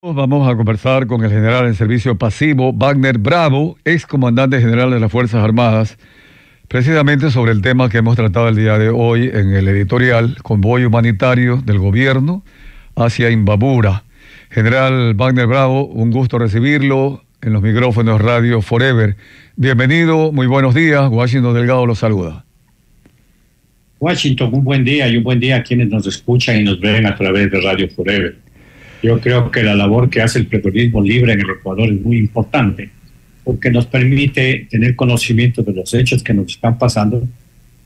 Vamos a conversar con el general en servicio pasivo, Wagner Bravo, ex comandante general de las Fuerzas Armadas, precisamente sobre el tema que hemos tratado el día de hoy en el editorial, convoy humanitario del gobierno hacia Imbabura. General Wagner Bravo, un gusto recibirlo en los micrófonos Radio Forever. Bienvenido, muy buenos días, Washington Delgado los saluda. Washington, un buen día y un buen día a quienes nos escuchan y nos ven a través de Radio Forever. Yo creo que la labor que hace el periodismo libre en el Ecuador es muy importante porque nos permite tener conocimiento de los hechos que nos están pasando,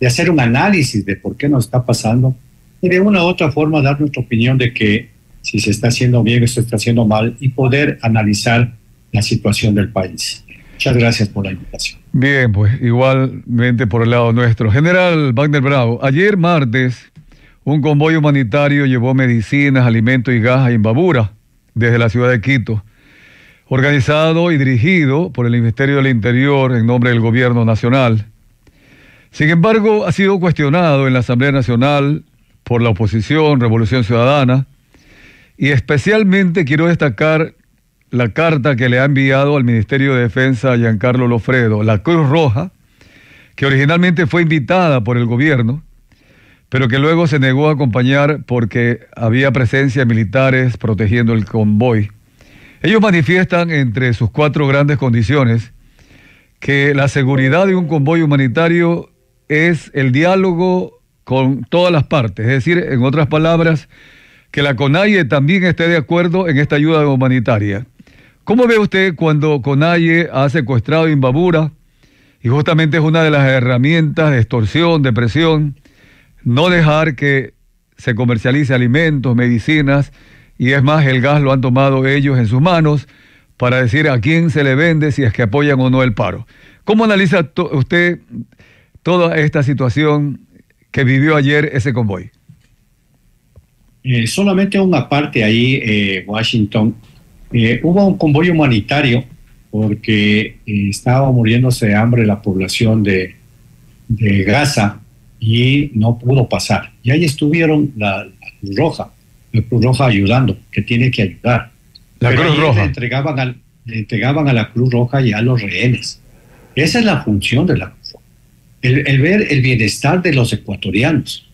de hacer un análisis de por qué nos está pasando y de una u otra forma dar nuestra opinión de que si se está haciendo bien o se está haciendo mal y poder analizar la situación del país. Muchas gracias por la invitación. Bien, pues igualmente por el lado nuestro. General Wagner Bravo, ayer martes un convoy humanitario llevó medicinas, alimentos y gas a Imbabura, desde la ciudad de Quito, organizado y dirigido por el Ministerio del Interior en nombre del Gobierno Nacional. Sin embargo, ha sido cuestionado en la Asamblea Nacional por la oposición, Revolución Ciudadana, y especialmente quiero destacar la carta que le ha enviado al Ministerio de Defensa Giancarlo Lofredo, la Cruz Roja, que originalmente fue invitada por el gobierno, pero que luego se negó a acompañar porque había presencia de militares protegiendo el convoy. Ellos manifiestan entre sus 4 grandes condiciones que la seguridad de un convoy humanitario es el diálogo con todas las partes, es decir, en otras palabras, que la CONAIE también esté de acuerdo en esta ayuda humanitaria. ¿Cómo ve usted cuando CONAIE ha secuestrado Imbabura y justamente es una de las herramientas de extorsión, de presión, no dejar que se comercialice alimentos, medicinas, y es más, el gas lo han tomado ellos en sus manos para decir a quién se le vende si es que apoyan o no el paro? ¿Cómo analiza usted toda esta situación que vivió ayer ese convoy? Solamente una parte ahí, Washington. Hubo un convoy humanitario porque estaba muriéndose de hambre la población de Gaza y no pudo pasar. Y ahí estuvieron la Cruz Roja ayudando, que tiene que ayudar. La Cruz Roja. Le entregaban a la Cruz Roja y a los rehenes. Esa es la función de la Cruz Roja. El ver el bienestar de los ecuatorianos.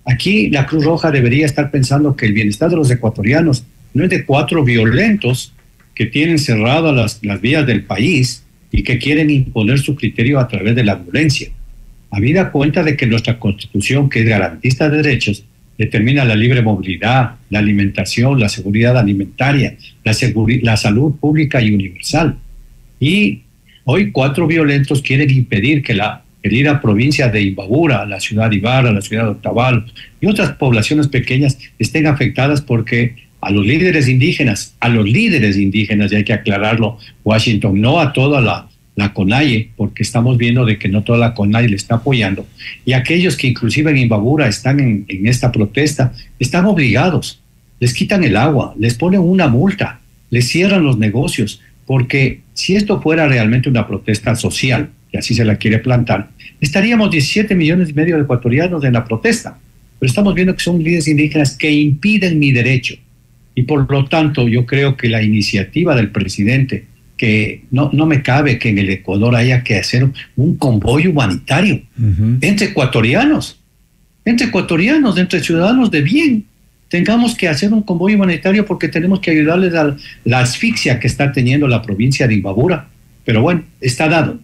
Aquí la Cruz Roja debería estar pensando que el bienestar de los ecuatorianos no es de 4 violentos que tienen cerradas las vías del país y que quieren imponer su criterio a través de la violencia. Habida cuenta de que nuestra Constitución, que es garantista de derechos, determina la libre movilidad, la alimentación, la seguridad alimentaria, la salud pública y universal. Y hoy 4 violentos quieren impedir que la querida provincia de Imbabura, la ciudad de Ibarra, la ciudad de Otavalo y otras poblaciones pequeñas estén afectadas porque a los líderes indígenas, y hay que aclararlo, Washington, no a toda la CONAIE, porque estamos viendo de que no toda la CONAIE le está apoyando, y aquellos que inclusive en Imbabura están en esta protesta, están obligados, les quitan el agua, les ponen una multa, les cierran los negocios, porque si esto fuera realmente una protesta social, y así se la quiere plantar, estaríamos 17 millones y medio de ecuatorianos en la protesta, pero estamos viendo que son líderes indígenas que impiden mi derecho, y por lo tanto yo creo que la iniciativa del presidente, que no me cabe que en el Ecuador haya que hacer un convoy humanitario entre ecuatorianos, entre ciudadanos de bien. Tengamos que hacer un convoy humanitario porque tenemos que ayudarles a la asfixia que está teniendo la provincia de Imbabura. Pero bueno, está dado.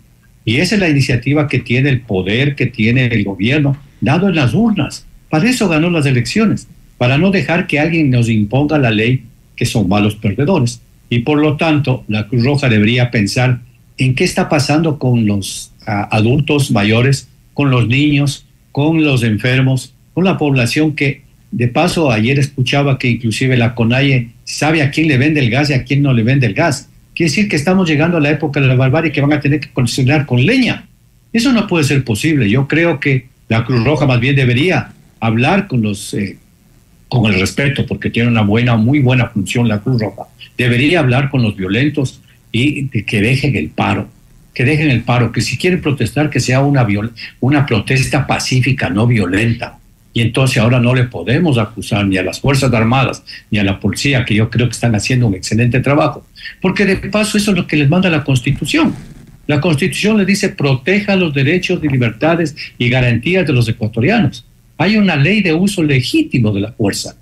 Y esa es la iniciativa que tiene el poder, que tiene el gobierno, dado en las urnas. Para eso ganó las elecciones, para no dejar que alguien nos imponga la ley, que son malos perdedores. Y por lo tanto, la Cruz Roja debería pensar en qué está pasando con los adultos mayores, con los niños, con los enfermos, con la población que, de paso, ayer escuchaba que inclusive la CONAIE sabe a quién le vende el gas y a quién no le vende el gas. Quiere decir que estamos llegando a la época de la barbarie que van a tener que cocinar con leña. Eso no puede ser posible. Yo creo que la Cruz Roja más bien debería hablar con con el respeto, porque tiene una muy buena función la Cruz Roja. Debería hablar con los violentos y que dejen el paro, que si quieren protestar, que sea una protesta pacífica, no violenta. Y entonces ahora no le podemos acusar ni a las Fuerzas Armadas ni a la policía, que yo creo que están haciendo un excelente trabajo, porque de paso eso es lo que les manda la Constitución. La Constitución les dice: proteja los derechos y libertades y garantías de los ecuatorianos. Hay una ley de uso legítimo de la fuerza.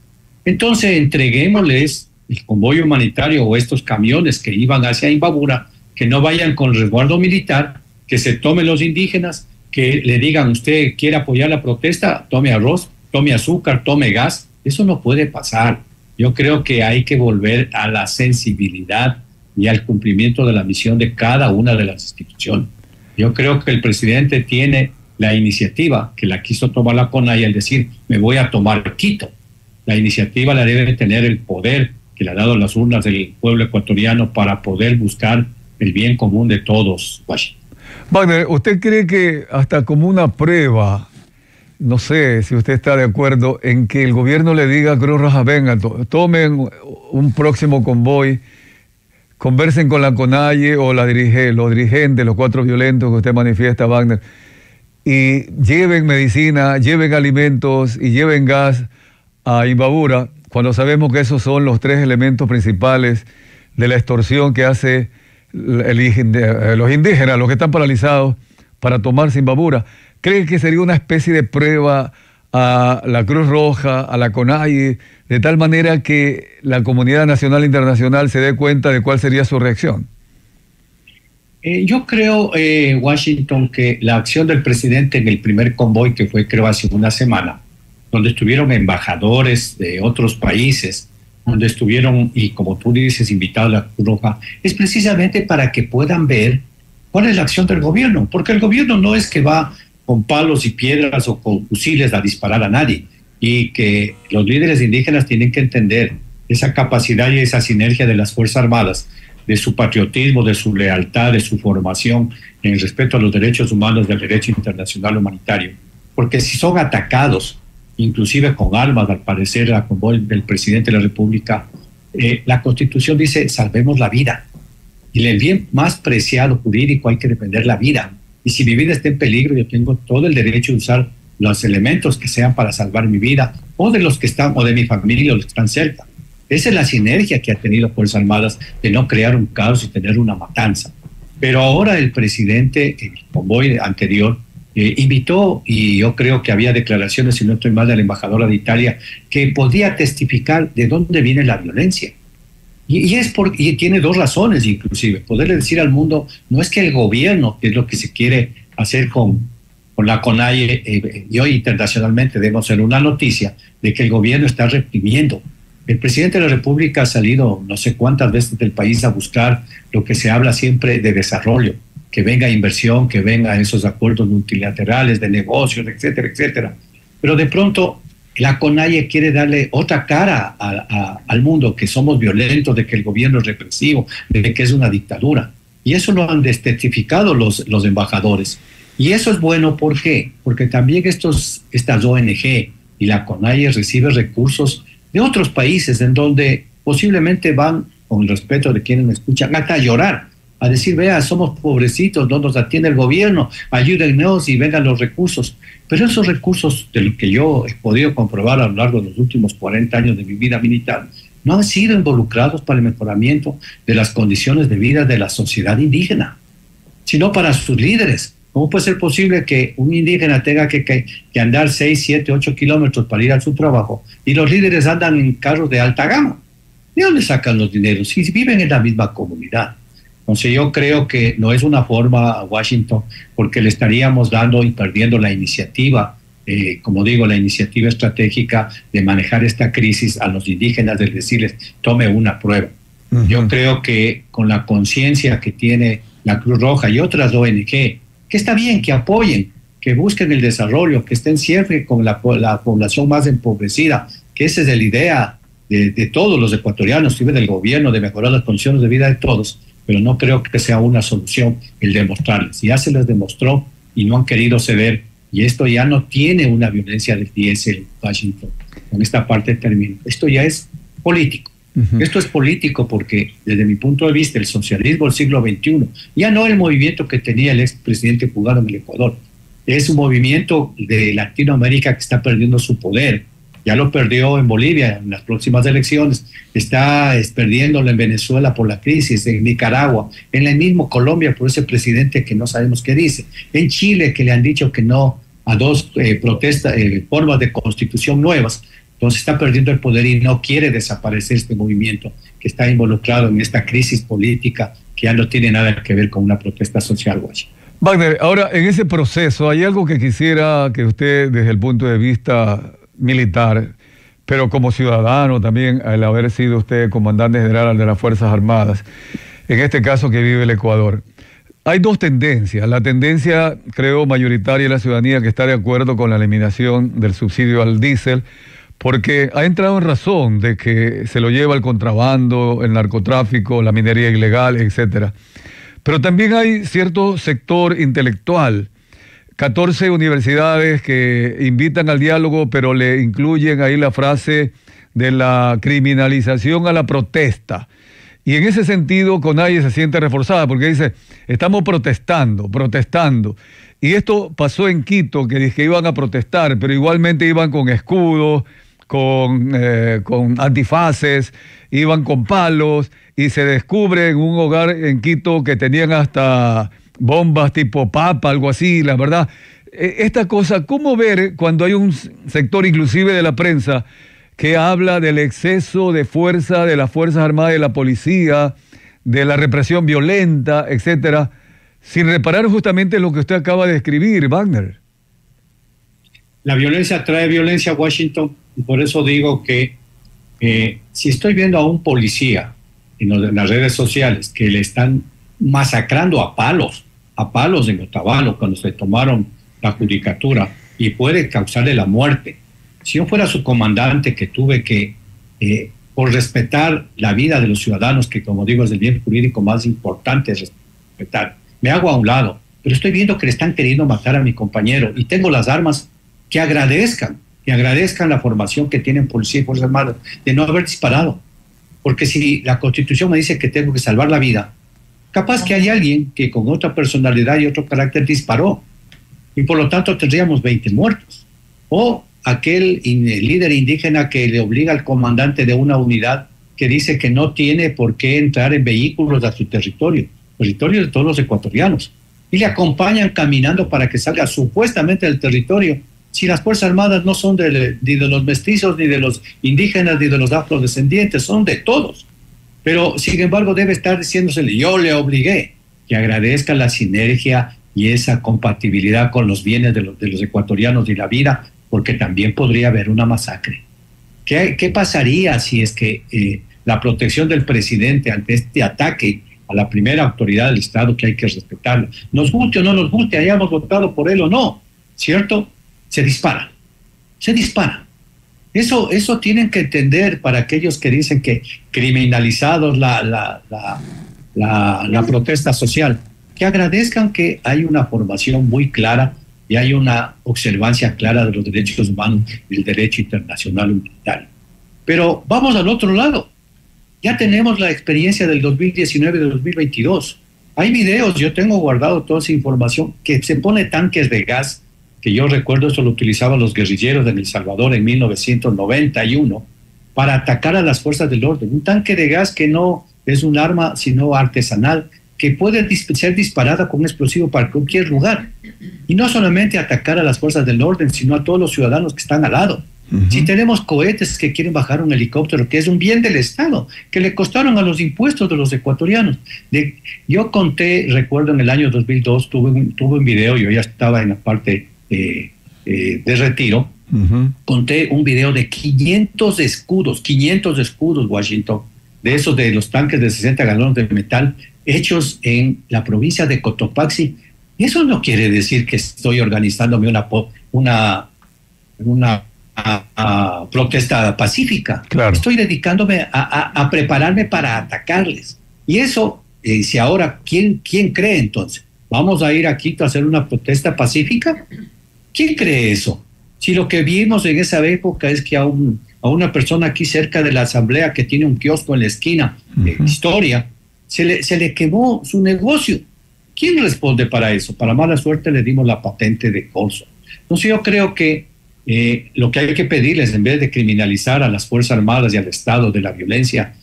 Entonces entreguémosles el convoy humanitario o estos camiones que iban hacia Imbabura, que no vayan con resguardo militar, que se tomen los indígenas, que le digan: usted quiere apoyar la protesta, tome arroz, tome azúcar, tome gas. Eso no puede pasar. Yo creo que hay que volver a la sensibilidad y al cumplimiento de la misión de cada una de las instituciones. Yo creo que el presidente tiene la iniciativa, que la quiso tomar la CONAIE, al decir: me voy a tomar Quito. La iniciativa la debe tener el poder que le ha dado las urnas del pueblo ecuatoriano para poder buscar el bien común de todos, Washington. Wagner, ¿usted cree que hasta como una prueba, no sé si usted está de acuerdo, en que el gobierno le diga a Cruz Roja: vengan, tomen un próximo convoy, conversen con la CONAIE o los dirigentes, los 4 violentos que usted manifiesta, Wagner, y lleven medicina, lleven alimentos y lleven gas a Imbabura, cuando sabemos que esos son los 3 elementos principales de la extorsión que hace los indígenas, los que están paralizados, para tomarse Imbabura? ¿Cree que sería una especie de prueba a la Cruz Roja, a la CONAIE, de tal manera que la comunidad nacional e internacional se dé cuenta de cuál sería su reacción? Yo creo, Washington, que la acción del presidente en el primer convoy, que fue creo hace una semana, donde estuvieron embajadores de otros países, donde estuvieron, y como tú dices, invitados a la Cruz Roja, es precisamente para que puedan ver cuál es la acción del gobierno, porque el gobierno no es que va con palos y piedras o con fusiles a disparar a nadie, y que los líderes indígenas tienen que entender esa capacidad y esa sinergia de las Fuerzas Armadas, de su patriotismo, de su lealtad, de su formación en el respeto a los derechos humanos, del derecho internacional humanitario, porque si son atacados, inclusive con armas, al parecer, a convoy del presidente de la República, la Constitución dice: salvemos la vida. Y el bien más preciado jurídico hay que defender la vida. Y si mi vida está en peligro, yo tengo todo el derecho de usar los elementos que sean para salvar mi vida, o de los que están, o de mi familia, o los que están cerca. Esa es la sinergia que ha tenido Fuerzas Armadas, de no crear un caos y tener una matanza. Pero ahora el presidente, el convoy anterior, invitó, y yo creo que había declaraciones, si no estoy mal, de la embajadora de Italia, que podía testificar de dónde viene la violencia. Y tiene 2 razones, inclusive. Poderle decir al mundo: no es que el gobierno, que es lo que se quiere hacer con la CONAIE, y hoy internacionalmente debemos ser una noticia de que el gobierno está reprimiendo. El presidente de la República ha salido no sé cuántas veces del país a buscar lo que se habla siempre de desarrollo, que venga inversión, que venga esos acuerdos multilaterales de negocios, etcétera, etcétera. Pero de pronto la CONAIE quiere darle otra cara al mundo, que somos violentos, de que el gobierno es represivo, de que es una dictadura. Y eso lo han testificado los embajadores. Y eso es bueno, ¿por qué? Porque también estas ONG y la CONAIE reciben recursos de otros países, en donde posiblemente van, con el respeto de quienes me escuchan, hasta a llorar, a decir: vea, somos pobrecitos, no nos atiende el gobierno, ayúdennos y vengan los recursos. Pero esos recursos, de lo que yo he podido comprobar a lo largo de los últimos 40 años de mi vida militar, no han sido involucrados para el mejoramiento de las condiciones de vida de la sociedad indígena, sino para sus líderes. ¿Cómo puede ser posible que un indígena tenga que andar 6, 7, 8 kilómetros para ir a su trabajo, y los líderes andan en carros de alta gama? ¿De dónde sacan los dineros si viven en la misma comunidad? Entonces yo creo que no es una forma a Washington, porque le estaríamos dando y perdiendo la iniciativa, como digo, la iniciativa estratégica de manejar esta crisis a los indígenas, de decirles: tome una prueba. Uh-huh. Yo creo que con la conciencia que tiene la Cruz Roja y otras ONG, que está bien que apoyen, que busquen el desarrollo, que estén siempre con la población más empobrecida, que esa es la idea de todos los ecuatorianos, del gobierno, de mejorar las condiciones de vida de todos, pero no creo que sea una solución el demostrarles. Ya se les demostró y no han querido ceder, y esto ya no tiene una violencia del 10 en Washington. Con esta parte termino. Esto ya es político. Uh-huh. Esto es político porque, desde mi punto de vista, el socialismo del siglo XXI, ya no el movimiento que tenía el expresidente cubano en el Ecuador, Es un movimiento de Latinoamérica que está perdiendo su poder. Ya lo perdió en Bolivia en las próximas elecciones, está perdiéndolo en Venezuela por la crisis, en Nicaragua, en el mismo Colombia por ese presidente que no sabemos qué dice, en Chile que le han dicho que no a dos formas de constitución nuevas. Entonces está perdiendo el poder y no quiere desaparecer este movimiento que está involucrado en esta crisis política que ya no tiene nada que ver con una protesta social, Washington. Wagner, ahora en ese proceso hay algo que quisiera que usted, desde el punto de vista militar, pero como ciudadano también, al haber sido usted comandante general de las Fuerzas Armadas, en este caso que vive el Ecuador, hay dos tendencias. La tendencia, creo, mayoritaria de la ciudadanía que está de acuerdo con la eliminación del subsidio al diésel, porque ha entrado en razón de que se lo lleva el contrabando, el narcotráfico, la minería ilegal, etcétera. Pero también hay cierto sector intelectual, 14 universidades que invitan al diálogo, pero le incluyen ahí la frase de la criminalización a la protesta. Y en ese sentido, CONAIE se siente reforzada porque dice, estamos protestando. Y esto pasó en Quito, que dije que iban a protestar, pero igualmente iban con escudos, con antifaces, iban con palos, y se descubre en un hogar en Quito que tenían hasta bombas tipo papa, algo así, la verdad. Esta cosa, ¿cómo ver cuando hay un sector inclusive de la prensa que habla del exceso de fuerza de las Fuerzas Armadas y de la policía, de la represión violenta, etcétera, sin reparar justamente lo que usted acaba de escribir, Wagner? La violencia trae violencia a Washington, y por eso digo que si estoy viendo a un policía en las redes sociales que le están masacrando a palos en Otavalo cuando se tomaron la judicatura y puede causarle la muerte. Si yo fuera su comandante, que tuve que, por respetar la vida de los ciudadanos, que como digo es el bien jurídico más importante respetar, me hago a un lado, pero estoy viendo que le están queriendo matar a mi compañero y tengo las armas, que agradezcan la formación que tienen policía y Fuerzas Armadas de no haber disparado. Porque si la Constitución me dice que tengo que salvar la vida, capaz que hay alguien que con otra personalidad y otro carácter disparó, y por lo tanto tendríamos 20 muertos. O aquel líder indígena que le obliga al comandante de una unidad que dice que no tiene por qué entrar en vehículos a su territorio de todos los ecuatorianos, y le acompañan caminando para que salga supuestamente del territorio, si las Fuerzas Armadas no son ni de los mestizos, ni de los indígenas, ni de los afrodescendientes, son de todos. Pero, sin embargo, debe estar diciéndosele, yo le obligué, que agradezca la sinergia y esa compatibilidad con los bienes de los ecuatorianos y la vida, porque también podría haber una masacre. ¿Qué pasaría si es que la protección del presidente ante este ataque a la primera autoridad del Estado, que hay que respetarlo, nos guste o no nos guste, hayamos votado por él o no, ¿cierto? Se dispara. Eso tienen que entender para aquellos que dicen que criminalizados la protesta social, que agradezcan que hay una formación muy clara y hay una observancia clara de los derechos humanos y el derecho internacional humanitario. Pero vamos al otro lado. Ya tenemos la experiencia del 2019 y del 2022. Hay videos, yo tengo guardado toda esa información, que se pone tanques de gas, que yo recuerdo eso lo utilizaban los guerrilleros de El Salvador en 1991 para atacar a las fuerzas del orden. Un tanque de gas que no es un arma sino artesanal, que puede ser disparada con un explosivo para cualquier lugar. Y no solamente atacar a las fuerzas del orden, sino a todos los ciudadanos que están al lado. Si tenemos cohetes que quieren bajar un helicóptero, que es un bien del Estado, que le costaron a los impuestos de los ecuatorianos. Yo conté, recuerdo en el año 2002, tuve un video, yo ya estaba en la parte de retiro, conté un video de 500 escudos, Washington, de esos de los tanques de 60 galones de metal, hechos en la provincia de Cotopaxi. Eso no quiere decir que estoy organizándome una protesta pacífica. Claro. Estoy dedicándome a prepararme para atacarles. Y eso, si ahora, ¿quién cree entonces? ¿Vamos a ir a Quito a hacer una protesta pacífica? ¿Quién cree eso? Si lo que vimos en esa época es que a una persona aquí cerca de la asamblea que tiene un kiosco en la esquina, Historia, se le quemó su negocio. ¿Quién responde para eso? Para mala suerte le dimos la patente de corso. Entonces yo creo que lo que hay que pedirles, en vez de criminalizar a las Fuerzas Armadas y al Estado de la violencia,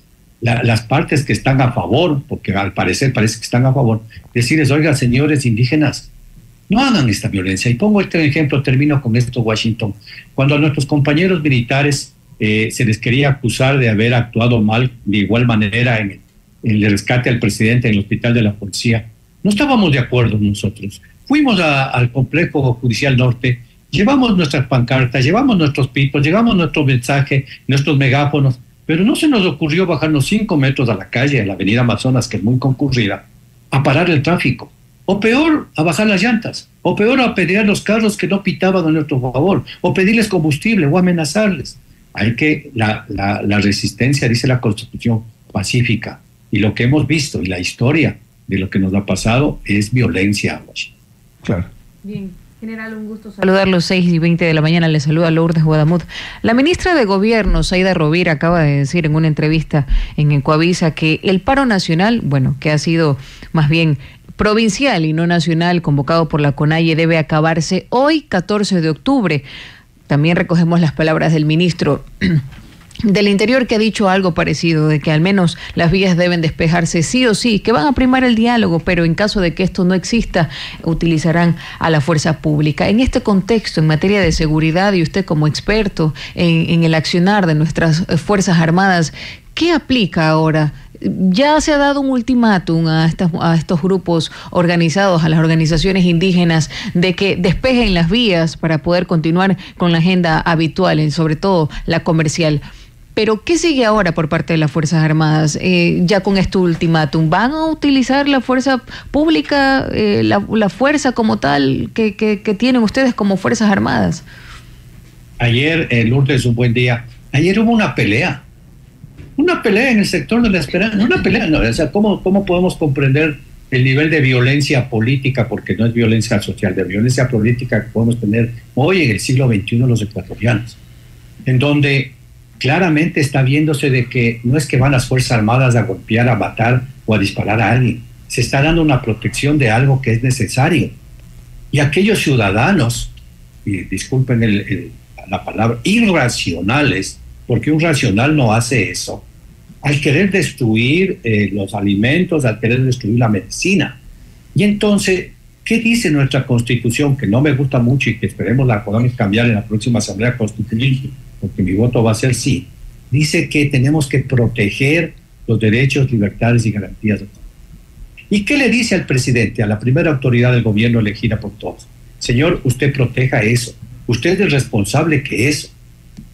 las partes que están a favor, porque al parecer parece que están a favor, decirles, oigan, señores indígenas, no hagan esta violencia. Y pongo este ejemplo, termino con esto, Washington. Cuando a nuestros compañeros militares se les quería acusar de haber actuado mal, de igual manera en el rescate al presidente en el hospital de la policía, no estábamos de acuerdo nosotros. Fuimos al complejo judicial norte, llevamos nuestras pancartas, llevamos nuestros pitos, llevamos nuestro mensaje, nuestros megáfonos, pero no se nos ocurrió bajarnos 5 metros a la calle, a la avenida Amazonas, que es muy concurrida, a parar el tráfico. O peor, a bajar las llantas. O peor, a pelear los carros que no pitaban a nuestro favor. O pedirles combustible o amenazarles. Hay que, la resistencia, dice la Constitución, pacífica. Y lo que hemos visto y la historia de lo que nos ha pasado es violencia. Claro. Bien. General, un gusto saludarlos. 6:20 de la mañana, le saluda Lourdes Guadamut. La ministra de Gobierno, Zaida Rovira, acaba de decir en una entrevista en Ecuavisa que el paro nacional, bueno, que ha sido más bien provincial y no nacional, convocado por la CONAIE, debe acabarse hoy, 14 de octubre. También recogemos las palabras del ministro del Interior, que ha dicho algo parecido, de que al menos las vías deben despejarse sí o sí, que van a primar el diálogo, pero en caso de que esto no exista, utilizarán a la fuerza pública. En este contexto, en materia de seguridad, y usted como experto en el accionar de nuestras Fuerzas Armadas, ¿qué aplica ahora? Ya se ha dado un ultimátum a estos grupos organizados, a las organizaciones indígenas, de que despejen las vías para poder continuar con la agenda habitual, sobre todo la comercial. Pero, ¿qué sigue ahora por parte de las Fuerzas Armadas? Ya con este ultimátum, ¿van a utilizar la fuerza pública, la fuerza como tal que tienen ustedes como Fuerzas Armadas? Ayer, Lourdes, un buen día. Ayer hubo una pelea en el sector de la esperanza, una pelea, no, o sea, ¿cómo podemos comprender el nivel de violencia política, porque no es violencia social, de violencia política que podemos tener hoy en el siglo XXI los ecuatorianos, en donde claramente está viéndose de que no es que van las Fuerzas Armadas a golpear, a matar o a disparar a alguien, se está dando una protección de algo que es necesario. Y aquellos ciudadanos, y disculpen la palabra, irracionales, porque un racional no hace eso, al querer destruir los alimentos, al querer destruir la medicina. Y entonces, ¿qué dice nuestra Constitución? Que no me gusta mucho y que esperemos la podamos cambiar en la próxima Asamblea Constituyente, porque mi voto va a ser sí. Dice que tenemos que proteger los derechos, libertades y garantías de todos. ¿Y qué le dice al presidente, a la primera autoridad del gobierno elegida por todos? Señor, usted proteja eso. Usted es el responsable que eso.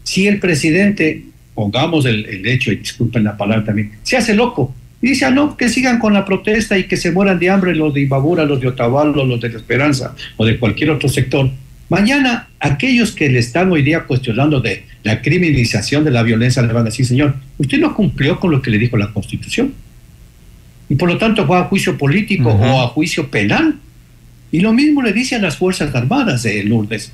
Si el presidente, pongamos el hecho, y disculpen la palabra también, se hace loco y dice, no, que sigan con la protesta y que se mueran de hambre los de Imbabura, los de Otavalo, los de La Esperanza o de cualquier otro sector. Mañana, aquellos que le están hoy día cuestionando de la criminalización de la violencia le van a decir, señor, usted no cumplió con lo que le dijo la Constitución. Y por lo tanto fue a juicio político o a juicio penal. Y lo mismo le dice a las Fuerzas Armadas de Lourdes.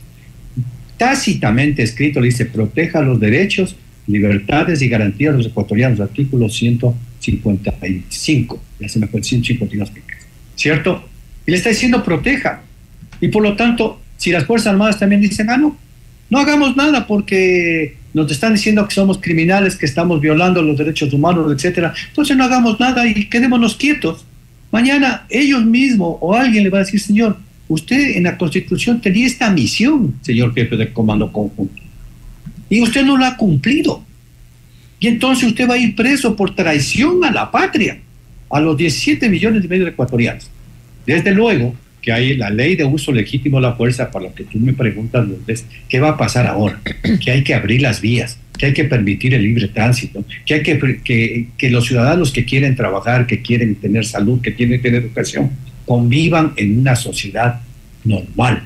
Tácitamente escrito, le dice, proteja los derechos, libertades y garantías de los ecuatorianos, artículo 155, ya se me fue el 152, ¿cierto? Y le está diciendo proteja. Y por lo tanto, si las Fuerzas Armadas también dicen, no hagamos nada porque nos están diciendo que somos criminales, que estamos violando los derechos humanos, etcétera, entonces no hagamos nada y quedémonos quietos. Mañana ellos mismos o alguien le va a decir, señor, usted en la Constitución tenía esta misión, señor jefe del Comando Conjunto, y usted no la ha cumplido. Y entonces usted va a ir preso por traición a la patria, a los 17 millones y medio de ecuatorianos. Desde luego que hay la ley de uso legítimo de la fuerza, para lo que tú me preguntas, Lourdes, ¿qué va a pasar ahora? Que hay que abrir las vías, que hay que permitir el libre tránsito, que hay que los ciudadanos que quieren trabajar, que quieren tener salud, que quieren tener educación, convivan en una sociedad normal.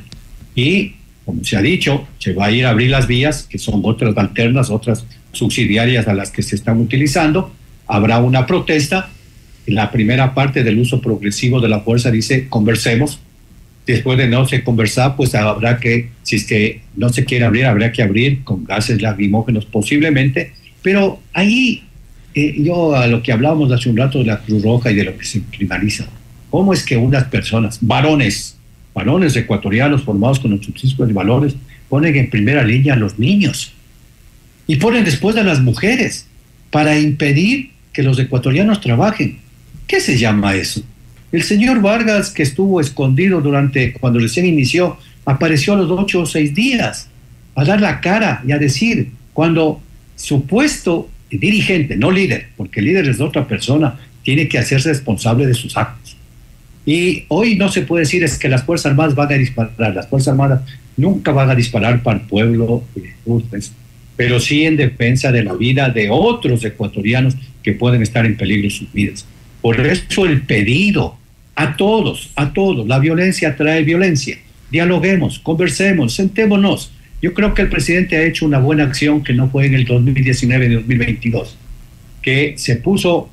Y, como se ha dicho, se va a ir a abrir las vías, que son otras alternas, otras subsidiarias a las que se están utilizando. Habrá una protesta. En la primera parte del uso progresivo de la fuerza dice, conversemos. Después de no se conversar, pues habrá que, si es que no se quiere abrir, habrá que abrir con gases lacrimógenos posiblemente. Pero ahí, yo a lo que hablábamos hace un rato de la Cruz Roja y de lo que se criminaliza, cómo es que unas personas, varones ecuatorianos formados con los subsistos y valores, ponen en primera línea a los niños y ponen después a las mujeres para impedir que los ecuatorianos trabajen. ¿Qué se llama eso? El señor Vargas, que estuvo escondido cuando recién inició, apareció a los 8 o 6 días a dar la cara y a decir, cuando supuesto dirigente, no líder, porque líder es otra persona, tiene que hacerse responsable de sus actos. Y hoy no se puede decir es que las Fuerzas Armadas van a disparar. Las Fuerzas Armadas nunca van a disparar para el pueblo de Lourdes, pero sí en defensa de la vida de otros ecuatorianos que pueden estar en peligro sus vidas. Por eso el pedido a todos, la violencia trae violencia. Dialoguemos, conversemos, sentémonos. Yo creo que el presidente ha hecho una buena acción que no fue en el 2019 ni 2022, que se puso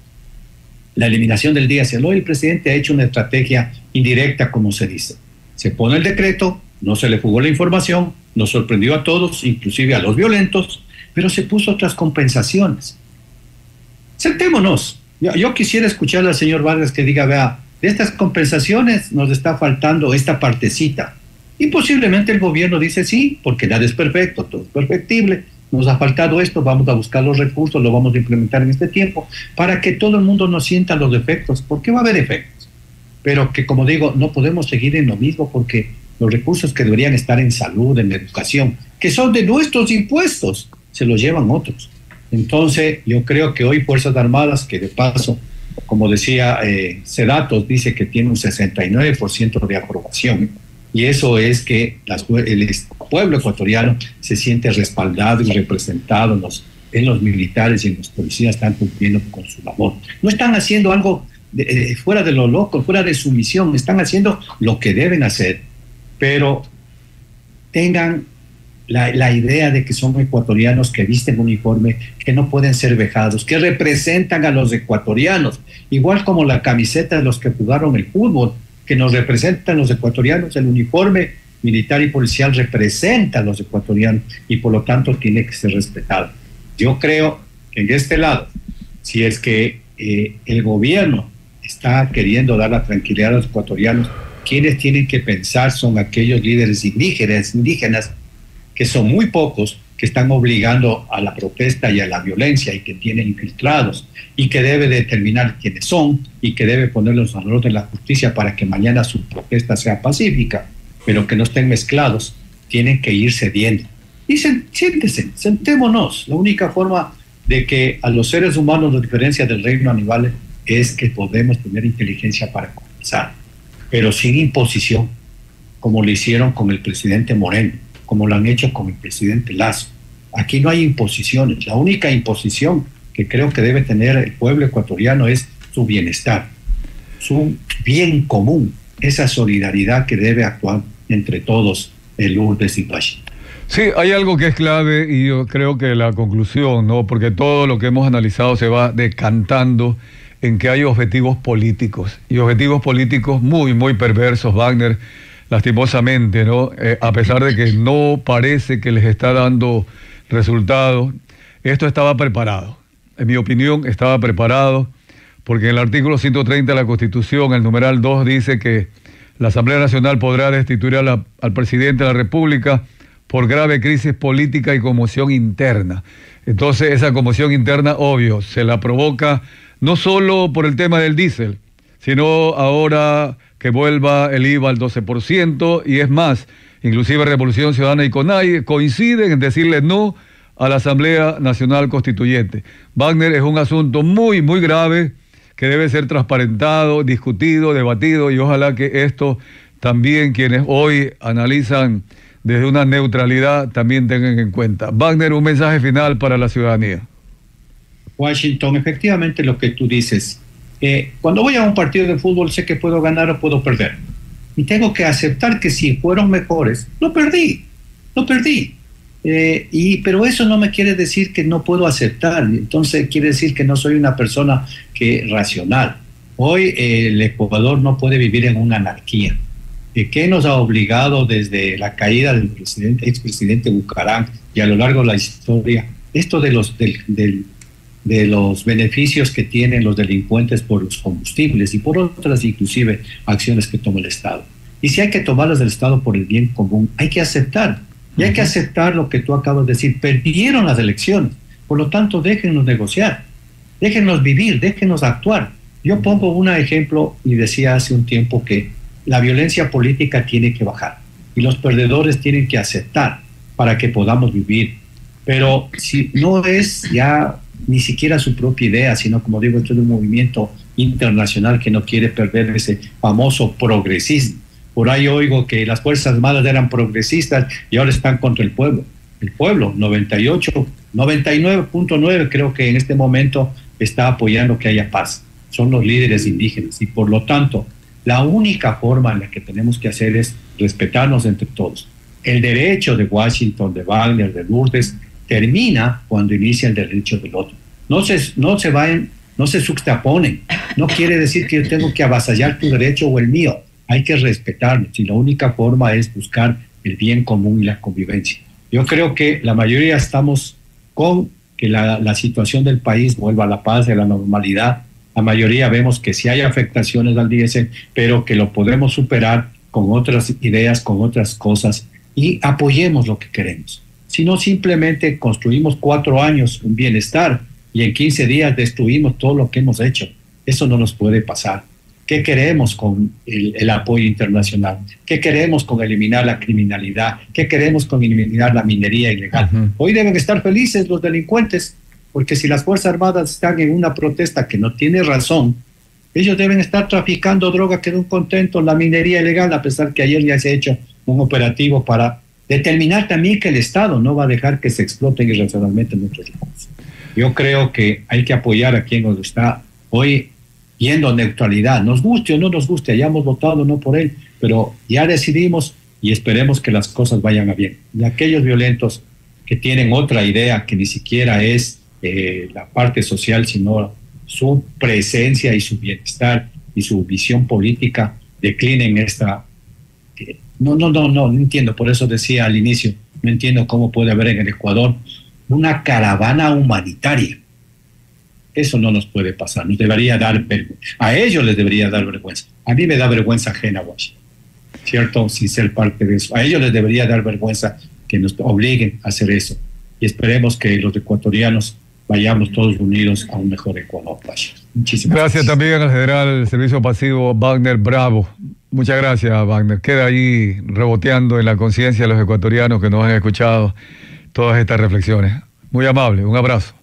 la eliminación del día cero. El presidente ha hecho una estrategia indirecta, como se dice. Se pone el decreto, no se le fugó la información, nos sorprendió a todos, inclusive a los violentos, pero se puso otras compensaciones. Sentémonos. Yo quisiera escuchar al señor Vargas que diga, vea, de estas compensaciones nos está faltando esta partecita. Y posiblemente el gobierno dice sí, porque nada es perfecto, todo es perfectible, nos ha faltado esto, vamos a buscar los recursos, lo vamos a implementar en este tiempo, para que todo el mundo no sienta los efectos, porque va a haber efectos. Pero que, como digo, no podemos seguir en lo mismo, porque los recursos que deberían estar en salud, en educación, que son de nuestros impuestos, se los llevan otros. Entonces, yo creo que hoy Fuerzas Armadas, que de paso, como decía Sedatos, dice que tiene un 69% de aprobación, y eso es que el pueblo ecuatoriano se siente respaldado y representado en los militares y en los policías, están cumpliendo con su labor. No están haciendo algo fuera de lo loco, fuera de su misión, están haciendo lo que deben hacer, pero tengan la idea de que son ecuatorianos que visten uniforme, que no pueden ser vejados, que representan a los ecuatorianos, igual como la camiseta de los que jugaron el fútbol, que nos representan los ecuatorianos. El uniforme militar y policial representa a los ecuatorianos y por lo tanto tiene que ser respetado. Yo creo que en este lado, si es que el gobierno está queriendo dar la tranquilidad a los ecuatorianos, quienes tienen que pensar son aquellos líderes indígenas, que son muy pocos, que están obligando a la protesta y a la violencia y que tienen infiltrados y que debe determinar quiénes son y que debe ponerlos a la orden de la justicia para que mañana su protesta sea pacífica, pero que no estén mezclados, tienen que ir cediendo. Y siéntense, sentémonos. La única forma de que a los seres humanos nos diferencia del reino animal es que podemos tener inteligencia para conversar, pero sin imposición, como lo hicieron con el presidente Moreno, como lo han hecho con el presidente Lazo. Aquí no hay imposiciones. La única imposición que creo que debe tener el pueblo ecuatoriano es su bienestar, su bien común, esa solidaridad que debe actuar entre todos el Lourdes y Pachi. Sí, hay algo que es clave y yo creo que la conclusión, ¿no? Porque todo lo que hemos analizado se va decantando en que hay objetivos políticos y objetivos políticos muy, muy perversos, Wagner, lastimosamente, ¿no? A pesar de que no parece que les está dando resultados, esto estaba preparado. En mi opinión, estaba preparado, porque en el artículo 130 de la Constitución, el numeral 2, dice que la Asamblea Nacional podrá destituir al presidente de la República por grave crisis política y conmoción interna. Entonces, esa conmoción interna, obvio, se la provoca no solo por el tema del diésel, sino ahora que vuelva el IVA al 12%, y es más, inclusive Revolución Ciudadana y CONAIE coinciden en decirle no a la Asamblea Nacional Constituyente. Wagner, es un asunto muy, muy grave que debe ser transparentado, discutido, debatido, y ojalá que esto también quienes hoy analizan desde una neutralidad también tengan en cuenta. Wagner, un mensaje final para la ciudadanía. Washington, efectivamente lo que tú dices. Cuando voy a un partido de fútbol sé que puedo ganar o puedo perder. Y tengo que aceptar que si fueron mejores, no perdí. Pero eso no me quiere decir que no puedo aceptar. Entonces quiere decir que no soy una persona racional. Hoy el Ecuador no puede vivir en una anarquía. ¿Qué nos ha obligado desde la caída del expresidente Bucaram y a lo largo de la historia? Esto de de los beneficios que tienen los delincuentes por los combustibles y por otras inclusive acciones que toma el Estado. Y si hay que tomarlas del Estado por el bien común, hay que aceptar. Y hay que aceptar lo que tú acabas de decir. Perdieron las elecciones. Por lo tanto, déjennos negociar. Déjennos vivir, déjennos actuar. Yo pongo un ejemplo y decía hace un tiempo que la violencia política tiene que bajar y los perdedores tienen que aceptar para que podamos vivir. Pero si no es ya ni siquiera su propia idea, sino como digo, esto es un movimiento internacional que no quiere perder ese famoso progresismo. Por ahí oigo que las Fuerzas Armadas eran progresistas y ahora están contra el pueblo. El pueblo, 99.9 creo que en este momento está apoyando que haya paz. Son los líderes indígenas y por lo tanto la única forma en la que tenemos que hacer es respetarnos entre todos. El derecho de Washington, de Wagner, de Lourdes termina cuando inicia el derecho del otro. No se juxtaponen. No quiere decir que yo tengo que avasallar tu derecho o el mío. Hay que respetarnos y la única forma es buscar el bien común y la convivencia. Yo creo que la mayoría estamos con que la situación del país vuelva a la paz, a la normalidad. La mayoría vemos que sí hay afectaciones al diésel, pero que lo podemos superar con otras ideas, con otras cosas y apoyemos lo que queremos. Si no, simplemente construimos 4 años un bienestar y en 15 días destruimos todo lo que hemos hecho. Eso no nos puede pasar. ¿Qué queremos con el apoyo internacional? ¿Qué queremos con eliminar la criminalidad? ¿Qué queremos con eliminar la minería ilegal? Hoy deben estar felices los delincuentes, porque si las Fuerzas Armadas están en una protesta que no tiene razón, ellos deben estar traficando droga, que no contentos, la minería ilegal, a pesar que ayer ya se ha hecho un operativo para determinar también que el Estado no va a dejar que se exploten irracionalmente nuestros recursos. Yo creo que hay que apoyar a quien nos está hoy yendo a neutralidad, nos guste o no nos guste, hayamos votado no por él, pero ya decidimos y esperemos que las cosas vayan a bien. Y aquellos violentos que tienen otra idea que ni siquiera es la parte social, sino su presencia y su bienestar y su visión política, declinen esta... No entiendo, por eso decía al inicio, no entiendo cómo puede haber en el Ecuador una caravana humanitaria. Eso no nos puede pasar, nos debería dar vergüenza. A ellos les debería dar vergüenza. A mí me da vergüenza ajena, Washington, ¿cierto? Sin ser parte de eso. A ellos les debería dar vergüenza que nos obliguen a hacer eso. Y esperemos que los ecuatorianos vayamos todos unidos a un mejor Ecuador. Muchísimas gracias. También al general del Servicio Pasivo, Wagner Bravo. Muchas gracias, Wagner. Queda ahí reboteando en la conciencia de los ecuatorianos que nos han escuchado todas estas reflexiones. Muy amable, un abrazo.